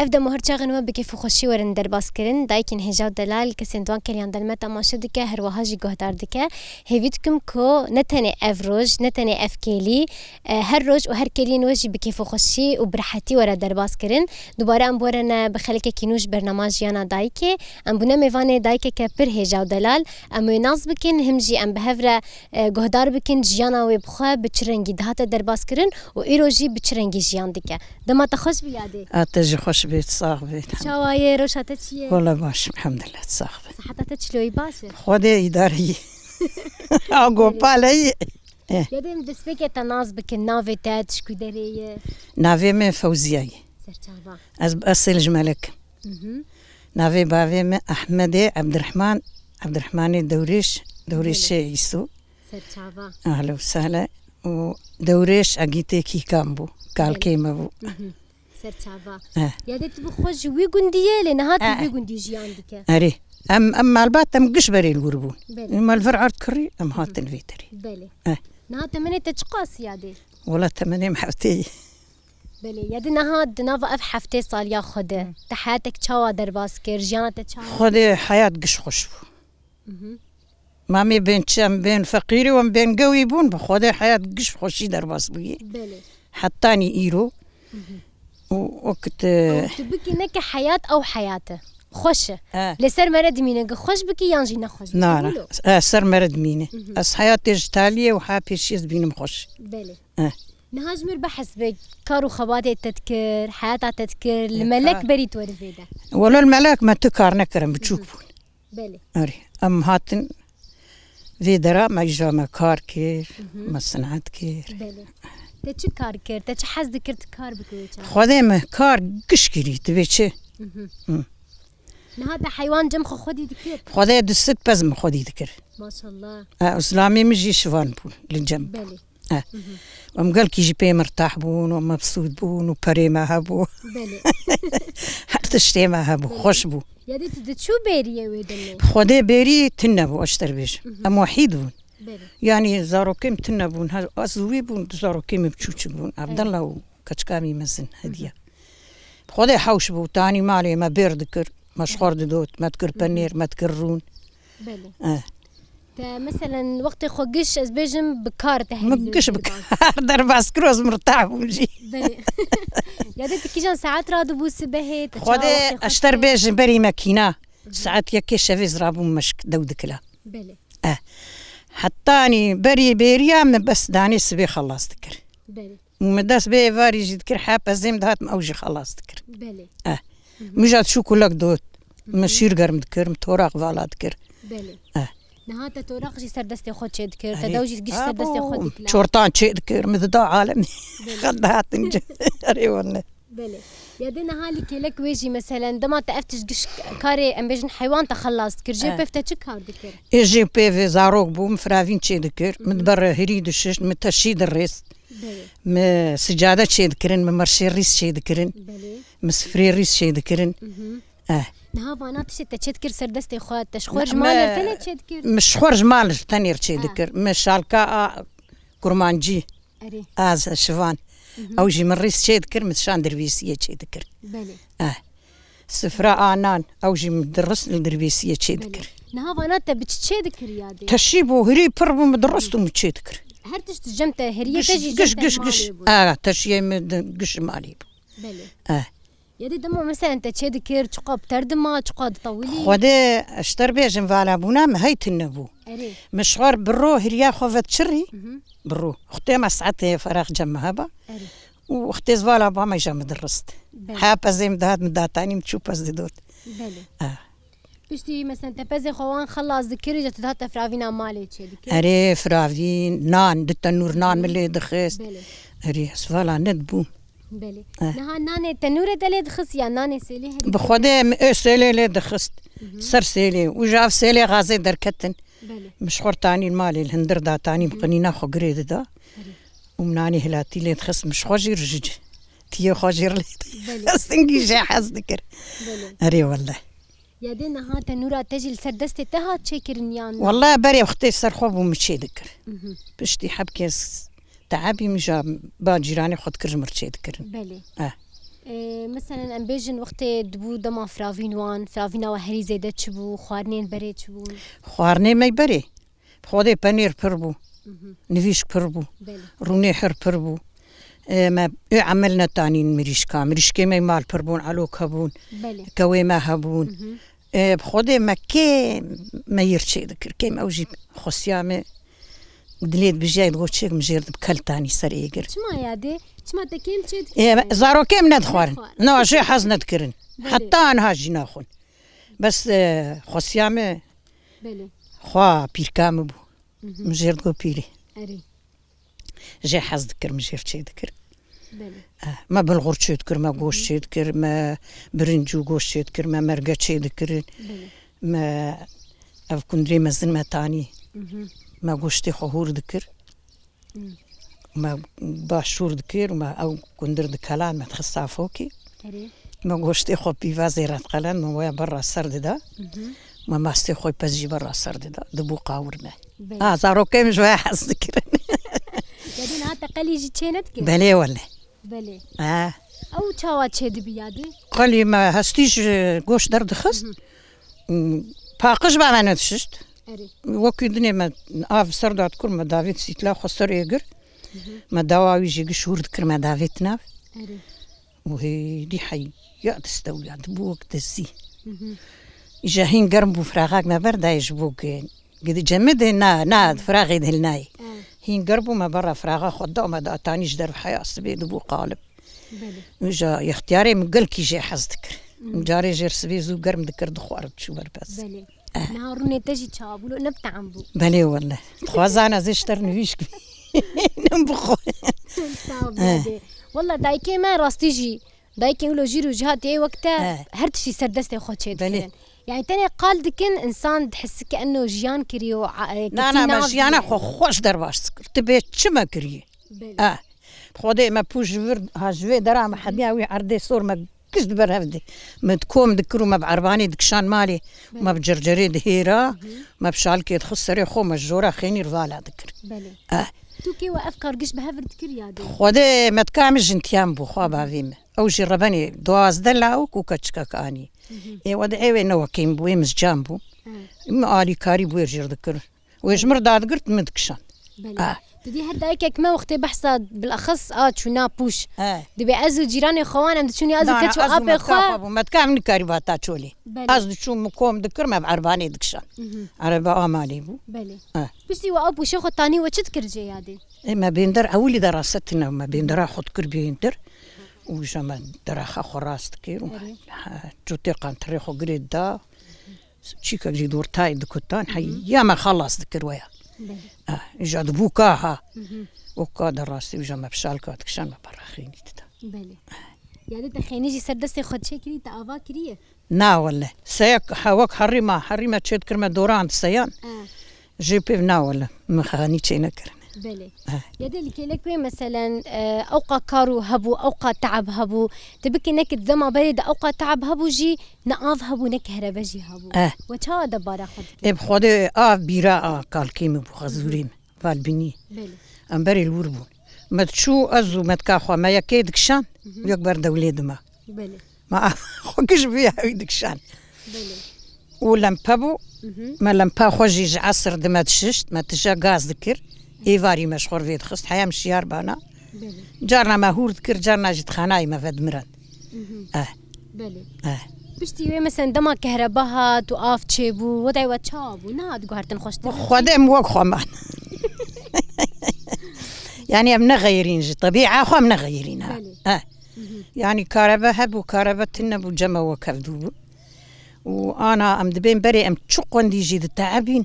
افدا مهرچاغن و بکی فخوشی ورن در باس کرن دایکن هجاو دلال کسین دوان کلیان دلمت اماشه دکه هر وهاجی گهدار دکه هیویدکم کو نتنی اف روج نتنی اف کلی هر روج و هر کلی نوجی بکی فخوشی و برحتی ور در باس کرن دوباره ام بورن بخلک کینوش برنامج یانا دایکه ام بونه میوان دایکه که پر هجاو دلال ام ناز بکن همجی ام بهفره گهدار بکن جیانا و بخوا بچرنگی دهات در باس کرن و ایروجی بچرنگی جیان دکه دما تخوش بیاده اتجي خوش بيت صاحبي شوايه روشاتة چیه؟ والله باش الحمد لله صاحبي صحتها چلوی باشه؟ خودي إداري أقو بالي یادم دست بکه تناز بکن ناوی تاد شکو دریه نافي من فوزياي سرچاوا أصل جمالك نافي بافي من أحمد عبد الرحمن دوريش يسو سرچاوا أهلا وسهلا ودوريش أجيتي كي كامبو قال كيما بو سرچاوا یادت بخوش وی گندیه لنهات وی گندی جیان دیکه أري أما البات قش بري الوربون أما الفرع كري أم هات الفيتري بله نهات مني تشقاس یادی ولا تمني محوتي بله یادی نهات ناف اف هفته سال یا خوده تحياتك چاوا در باس کر جیانت چاوا خودي حياة قش خوش مامي بين شام بين فقيري وم بين قوي بون بخودي حياة قش خوشي در باس بي بله حطاني إيرو ووقت تبكي نك حياة أو حياته خوش لسر مرد مينك خوش بكي يانجي نخوش نارا سر مرد مينه أس حياتي جتالية وحابي شيز بينم خوش بله نهاج مر بحس بك كارو خواتي تذكر حياتها تذكر الملك بريت ورزيده ولا الملاك ما تكار نكرم بتشوفون بله أري أم هاتن في درا ما يجا ما كار كير ما صنعت كير بله تچ کار کرد تچ حز دکرد کار بکنی چه خودی ما کار گش کردی تو چه نه هذا حیوان جم خودی دکرد خودی دست بزم خودی دکر ما شاء الله اسلامی مجی شوان بون للجنب بله وم قال كي جي مرتاح بون ومبسوط بون وبري ما هبو بله حتى شتي ما هبو خوش بو يا ديت شو بيريه ويدني خودي بيري تنبو اشتر بيش ام وحيد بون بله يعني زاروكيم تنبون هذا أزوي بون زاروكيم بتشوش بون عبد الله وكشكامي مزن هدية خذي حوش بو تاني مالي ما بيردكر مشخور دوت ما تكر بنير ما تكرون بله تا مثلا وقت خوجش از بيجم بكار تهدي مقش بكار درباس كروز مرتاح بونجي بله يا ديت كيجان ساعات رادو بو سبهه خذي اشتر بيج بري ماكينه ساعات يكي شافيز رابون مشك دودكلا بله حطاني بريا من بس داني سبي خلاص ذكر بله ومداس بي فاري جي ذكر حابة زيم دهات موجي خلاص ذكر بله مجاد شو كلك دوت مشير قرم ذكر متوراق فالا ذكر بله نهاتا توراق جي سردستي خود شي ذكر تدوجي تقش سردستي خود ذكر شورتان شي ذكر مذدا عالمي خدهات نجي أري والله بله يا دينا هالي كيلك ويجي مثلا دما تفتش قش كاري ام بيجن حيوان تخلص ذكر جي بيفتا تشكار ذكر جي بي في زاروك بو مفرافين شي ذكر مدبر هريد الشش متشيد الريس م سجادة شي ذكرن ممرشي الريس شي ذكرن مسفري الريس شي ذكرن نها فانات شي تشذكر سردستي خوات تشخرج مال تاني تشذكر مش خرج مال تاني شي ذكر مش شالكا كرمانجي اري از شفان او جي مريس شي ذكر متشان دربيسيه شي ذكر بله سفراء انان او جي مدرس لدربيسيه شي ذكر نها فانات بتشي ذكر يا دي تشيبو هري بربو مدرستو متشي ذكر هرتش تجمت هريه تجي قش تشي قش مالي بله يا دي دمو مثلا انت تشي ذكر تقاب تردما تقاد طويلي خدي اشتر بيجن فالا بونا ما هي تنبو اري مشوار برو هريا خوفت شري برو اختي ما ساعتي فراغ جمها با واختي زوالا با ما جام درست حابه زي مداتاني متشوف از دوت بله بشتي مثلا تبزي خوان خلاص ذكري جت دات فرافينا مالي تشي ذكر اري فرافين نان دت النور نان ملي دخست بله اري سوالا ندبو بله نها ناني تنور دلي دخس يا ناني سيلي هدي بخدي سيلي لي دخست سر سيلي وجاف سيلي غازي دركتن بله مشخور تاني المالي الهندر دا تاني مقنينا خو قريد دا ومناني هلاتي لي تخس مش خوجي رجج تي خوجي لي استنجي جا حز ذكر اري والله يا دينا ها تنورا تجي لسردستي تها تشكرن يان والله بري اختي سرخوب ومشي ذكر بشتي حبكي تعبي مجا با جيراني خد كرج مرشي ذكر بله مثلا ام بيجن وقت دبو دما فراوینوان فراوینا و هری زیده چبو خواردنین بره چبون خواردنی می بری خودی پنیر پر بو نویش پر بو رونی حر پر بو ما عملنا تانين مريشكا ما مال بربون علوك هبون كوي ما هبون بخودي ما كي ما يرشي ذكر كي ما اوجي خصيامي دليت بجاي بغوتشيك مجير بكل تاني سر ايقر شما يادي شما تكيم تشيد زارو كيم ندخوارن نو جي حز ندكرن حتى انا هاجي ناخون بس خصيامي خوا بيركام بو مجير دغو بيري جي حز ذكر مجير تشي ذكر ما بالغور تشي ذكر ما غوش تشي ذكر ما برنجو غوش تشي ذكر ما مرقة تشي ذكر ما اف كندري مزن ما تاني ما غوشتي خهور ذكر ما باشور ذكر ما او كندر دكالان ما تخصا فوكي ما غوشتي خو بيفا زيرات قلان ما ويا برا السرد دا ما ماستي خوي بزجي برا السرد دا دبو قاور ما زارو كيم جوايا حس ذكر يادين هاتا قلي جي تشينتك بلي ولا بلي او تشاوا تشيد بيادي قالي ما هستيش غوش درد خست باقش با ما ندشت وكيدني ما اف سردات كل ما دافيد سيتلا خسر ايجر ما دواوي جي شهور ذكر ما دافيد ناف وهي دي حي يا تستوي عند بوك تسي جاهين قرب فراغك ما بردا يجبوك قد جمد نا فراغي دهلناي هين قربوا ما برا فراغا خدا ما دا تاني جدر حياة سبيد بو قالب وجا يختياري مقل كي جي حزدكر مجاري جير سبي زو قرم ذكر دخوار شو بربس بلي نهاروني تجي تشابلو نبتع عمبو بلي والله خوازانا زيشتر نويشك نبخو والله دايكي ما راستيجي دايكي ولو جيرو جهاتي وقتها هرتشي سردستي خوتشي يعني تاني قال دكن انسان تحس كانه جيان كريو لا ما جيانا خوش درباش سكر تبي شما كري خودي ما بوش ورد هاجوي درا ما حدني اوي عردي صور ما كش دبر هفدي ما تكوم ذكروا ما بعرباني دكشان مالي ما بجرجري دهيرا ما بشالكي تخسري خو مجورا خيني رفالا ذكر توكي وافكار قش بهفر ذكر يادي خودي ما تكامل جنتيام بو خوا بافيم او جربني دواز دلاو كوكاتشكا كاني وضعي نو كيم بو يمس جامبو ما آلي كاري بو يرجر ذكر ويجمر داد قرت مدكشان تدي هدايك ما وقت بحثا بالاخص شو نابوش دبي ازو جيراني خوان ام شوني ازو كتشو ابي خو ما تكامل كاري باتا تشولي ازو شو مكوم ذكر ما بعرباني دكشان عربا امالي بو بلي بس وابو شيخو تاني وتذكر جيادي ما بيندر اولي دراستنا ما بيندر اخذ كربي يندر وجما دراخا خراست كير جوتي قان تاريخو قريدا شيكا جي دور تاي دكتان حي يا ما خلص ذكر ويا اجا دبوكاها وكا دراستي وجما بشالكا تكشان ما براخيني تتا بلي يعني تخينيجي سردستي خد شي كري تافا كريه نا والله سيك حواك حريمه تشد كرمه دوران سيان جي بي نا والله ما خاني تشي نكر بلي يدي اللي كيلك مثلا اوقا كارو هبو اوقا تعب هبو تبكي نك دما بريد اوقا تعب هبو جي نقاف هبو نك هربجي هبو وتا دبارا خد بخودي بيرا قال كيم بخزوريم فالبني بلي ام بري الوربون ما تشو ازو ما تكاخو ما يكيد كشان يكبر دوليد ما بلي ما خوكش بيها يدكشان بلي ولم بابو ما لم با خوجي عصر دما تششت ما تجا غاز ذكر ايفاري مشهور فيد خست حياه مشيار بانا جارنا ما هور ذكر جارنا جت خناي ما فد مراد بلي بشتي مثلا دما كهرباها توقف تشيبو وداي وتشابو ناد قهرتن خوش خدم وقخو مان يعني امنا غيرين طبيعه خو امنا غيرينها يعني كهرباء هب وكهرباء تنب وجما وكفدو وانا ام دبين بري ام تشقون دي جي تعبين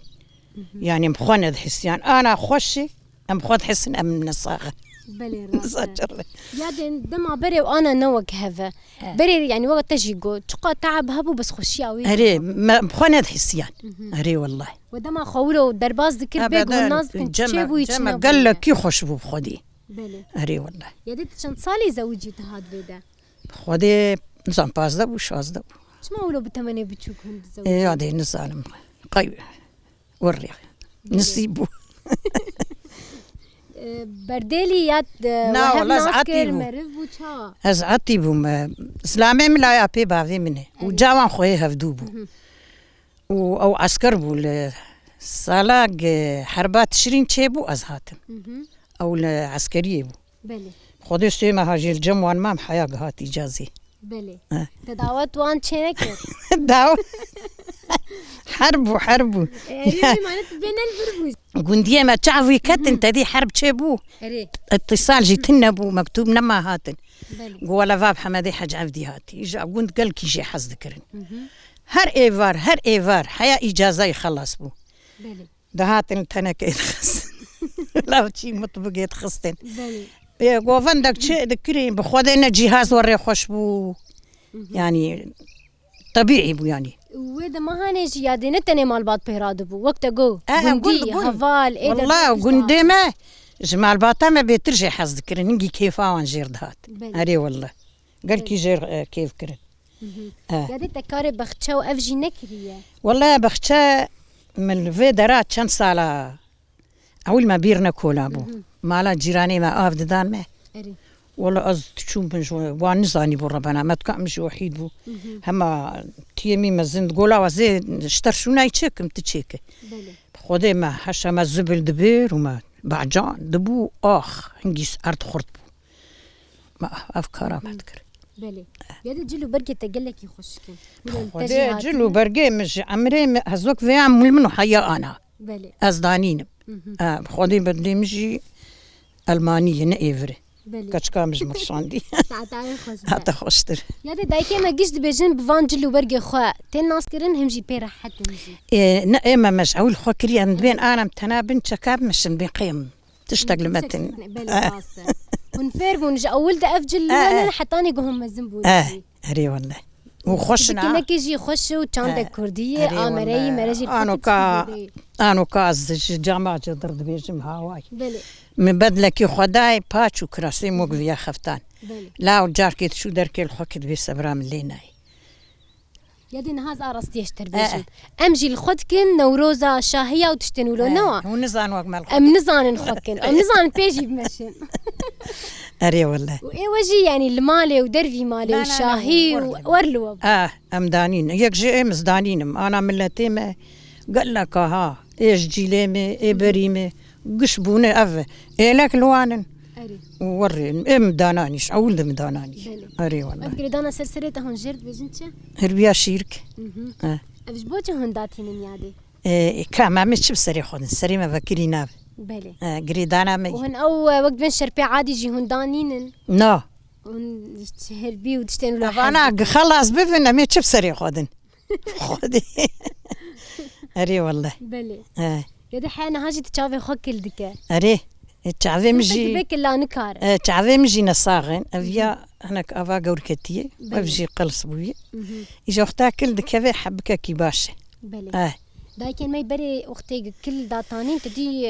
يعني مخونه حسيان انا خوشي ام خود حسن ام من الصاغه بلي راسك يادين دما بري وانا نوك هذا بري يعني وقت تجيكو تقا تعب هبو بس خوشياوي اري مخونه حسيان اري والله ودما خولو درباز ذكر بيغو الناس تشيبو يتشنا قال لك كي خوشبو بخدي بلي اري والله يادي تشن صالي زوجي هاد فيدا خدي نظام بازدا وشازدا شما ولو بتمني بتشوكهم بالزوج اي هادي نزالم قيب وري نسيبو برديلي ياد نا والله زعتي بو. مرف بوچا از عطی بوم اسلامي ملایا پی باوی منه و جوان خوی هفدو بو و او عسكر بو سالاق حربات تشرين تشيبو از هاتم او العسكريه بو بله خودي سيما هاجي الجموان مام حياة هات اجازي بله تداوت وان تشينك داو حربو معناته بين البربوز قنديه ما تعرفي كتن تدي حرب تشيبو اتصال جيتنا بو مكتوب نما هاتن ولا فاب حمادي حج عبدي هاتي اجا قند قال كي جي حظ ذكرن هر ايفار حياة اجازه يخلص بو بله ده هاتن تنك يتخصن لا شي مطبق يتخصن بله يا قوفن دك شيء ذكرين بخودنا جهاز وري خوش بو يعني طبيعي بو يعني وده ما هنجي يادي نتني مال بعض بيراد بو وقت جو قندي هفال والله قندي ما جمال باطا ما بيترجع حظ ذكرين نجي كيف وان جير دهات اري والله قال كي جير كيف كرن يادي تكاري بختشا وافجي نكريه والله بختشا من الفيدرات كم سالة اول ما بيرنا كولابو مالا جيراني ما افد دان ما اري والله از تشوم بنجو وانزاني بو ربنا ما تكمش وحيد بو هما تيمي مزند قولا وزي اشترشونا يتشكم تتشيك بله خودي ما حشا ما الزبل دبير وما بعجان دبو هنجيس ارض خرط بو ما افكارا ما تذكر بله يادي جلو برقي تقلك يخشكم خودي جلو برقي مش عمري هزوك في عمل منو حيا انا بله ازدانين خودي بدي مجي المانيه نايفري بله كاتشكا مش مرشاندي ساعتين خوش حتى خوشتر يادي دايكي ما جيش دبيجن بفان جلو برقي خوا تين ناس كرن همجي بيرا حتى نجي نائمة مش أول خكري عند بين أنا متنا بنت شكاب مش بين قيم تشتغل متن بله ونفير ونجي أول ده أفجل وانا حتى أنا جوهم مزنبو هري والله وخشنا كنا كيجي خش وتشاندك كردية آمري مرجي أنا كاز جامعة جدرد بيجم هواي بله من بدلك خداي باتشو كراسي موقفيا خفتان بله لا وجاركي شو دركي الخكت بيسبرام ليناي يدين هاز أرستي يشتر بيجي أمجي الخدكن نوروزا شاهية وتشتنولو نوا ونزان وقت مال أم نزان الخدكن أم نزان بيجي بمشن أري والله وإيه وجي يعني المالي ودرفي مالي وشاهي ورلو أمدانين يك جي مزدانين أنا ملتي ما قال لك ها إيش جيليمي إيه بريمي قشبوني أف إيه لك لوانن أري وري إيه مدانانيش أول ده مداناني أري والله أذكر دانا سلسلة هون جرد بيجنتش هربيا شيرك أفش بوجه هون داتين نيادي كما مش بسري خودن سري ما فكري ناب بله قريدانا مي وهن أو وقت بين شربي عادي جي هون دانين نا هون هربي وتشتنولو أنا خلاص بفنا ما تشوف سري خودن خودي أري والله بله يدي حنا هاجي تشافي خوكل دكا أري تعرفي مجي بك لا نكار تعرفي مجي نصاغن أفيا هناك أفا قوركتي وفجي قلص بوي إجا أختها كل دكا حبكا كي باشا بله دايكن ما يبري أختي كل داتانين تدي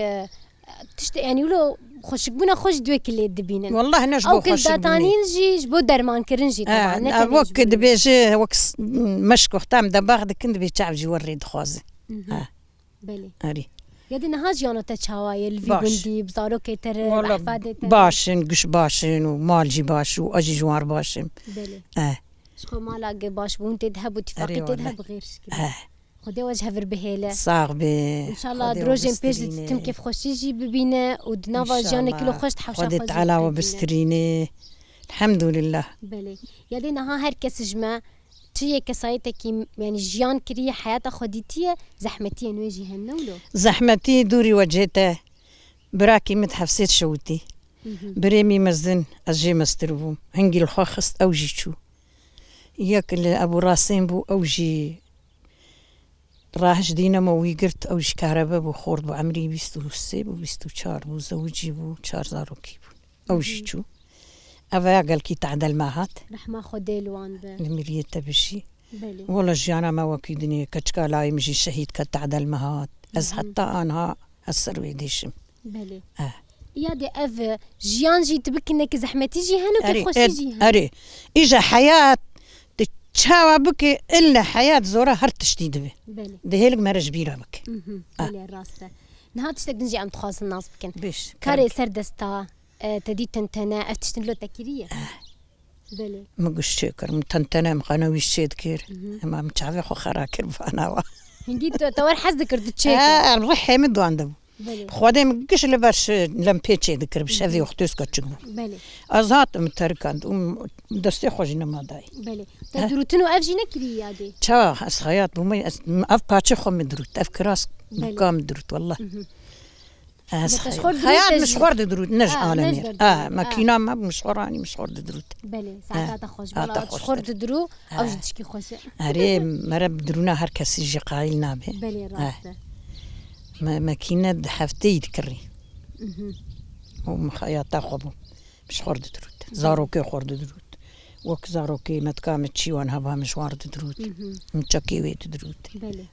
يعني يقولوا خوش بونا خوش دوي كل دبينن والله نجبو أو كل خوش داتانين جي جبو درمان كرنجي طبعا وقت بيجي وقت مشكو ختام دباغ كنت بيتعب جي وريد خوازي بله أري يدي نهاج يانا تشاواي الفيجندي بزارو كيتر أحفاد باشن قش باشن ومالجي باش وأجي جوار باشن بله شخو مالا باش بون تذهب وتفاقي تذهب غير شكل خدي وجه بربهيله صاغبي ان شاء الله دروجين بيج تم كيف خوشيجي ببينه ودنا جانا كيلو خوش تحوش خدت على وبستريني الحمد لله بله يدي نها هر كس جما تي كسايتك يعني جيان كريه حياه خديتيه زحمتيه نواجه هنولو زحمتي دوري وجهته براكي متحفسيت شوتي بريمي مزن أجي مستربوم هنجي الخاخست أوجي شو ياك أبو راسين بو أوجي راهش دينا موي قرت أوجي كهرباء بو خورد بو عمري بيستو السي بو بيستو شار بو زوجي بو شار زاروكي بو أوجي شو أفا قال كي تعدل معهات رحمة خدي لوان به المرية تبشي بلي والله جانا ما وكيدني كتشكا لا يمجي شهيد كتعدل معهات أز حتى أنا السروي ديشم بلي يا دي أف جيان جي تبك إنك زحمتي جي هنو كيف خوشي جي هنو أري إجا حياة تشاوى بك إلا حياة زورة هر تشديد به بلي دهيلك مرج بيرا بك بلي الراسته نهار تشتك نجي عم تخاص الناس بكن بيش كاري سر دستا تدي تنتنا افتشتن لو تكريه بله مقش شكر متنتنا مقناوي الشيد كير ما متعافي خو خراكر فانا هنجي تور حز ذكرت تشيك نروح مدو عنده بله خودي مقش اللي باش لم بيتشي ذكر بش هذي وقتوس كتشغل بله ازات متركند دستي خوجنا ما داي بله تدروتنو افجي نكري يادي تشا اسخيات بومي اف باتشي خو مدروت اف كراس بله. كام دروت والله تشخور دروت خيال تجي. مشخور دروت نج عالمي نج ماكينه ما مشخوراني مشخور دروت بله ساعات خوش بلا تخوش تشخور درو او جدشكي خوش اري مرب درونا هر كسي جي قايل نابه بله راسته ماكينه حفتي يذكري ومخياطا خبو مشخور دروت زاروكي خور دروت وك زاروكي متكامل تشيوان هبا مشوار دروت متشكي ويت دروت بله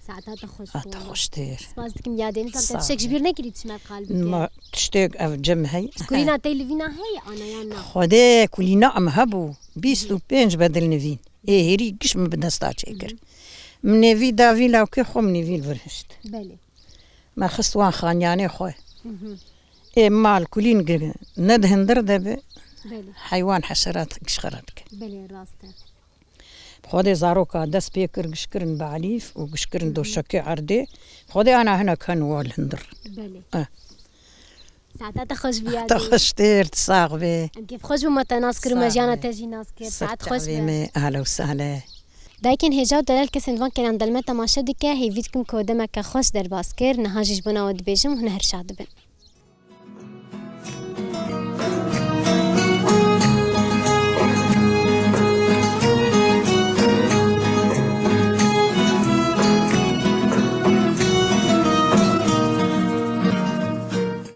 ساعات خوش تخوشتير سبازدكم يادين كم تشك كبير نكري تشمال قلبك ما تشتاق اف جم هي كلنا تيلفينا هي انا يانا خدي كلنا ام هبو 25 بدل نفين ايه هيري كش ما بدنا ستاچيكر من في دافي لو كي خو من في الفرشت بله ما خصوان خان يعني خو ايه مال كلين ندهن دردب بله حيوان حشرات قشقرتك بله راسته خدي زاروكا دس بيكر قشكرن بعليف وقشكرن دو شكي عردي خدي انا هنا كان والهندر بله ساعات خوش بيادي تخشتير تصاغبي كيف خوش بما تناسكر مجانا تجي ناسكر ساعات خوش بيادي اهلا وسهلا دایکن هجاو دلال کسند وان کنن دلمت تماشا دکه هیوید کم کودمه که خوش در باز کر نهاجش بنا ود بیجم هنه هر شاد بن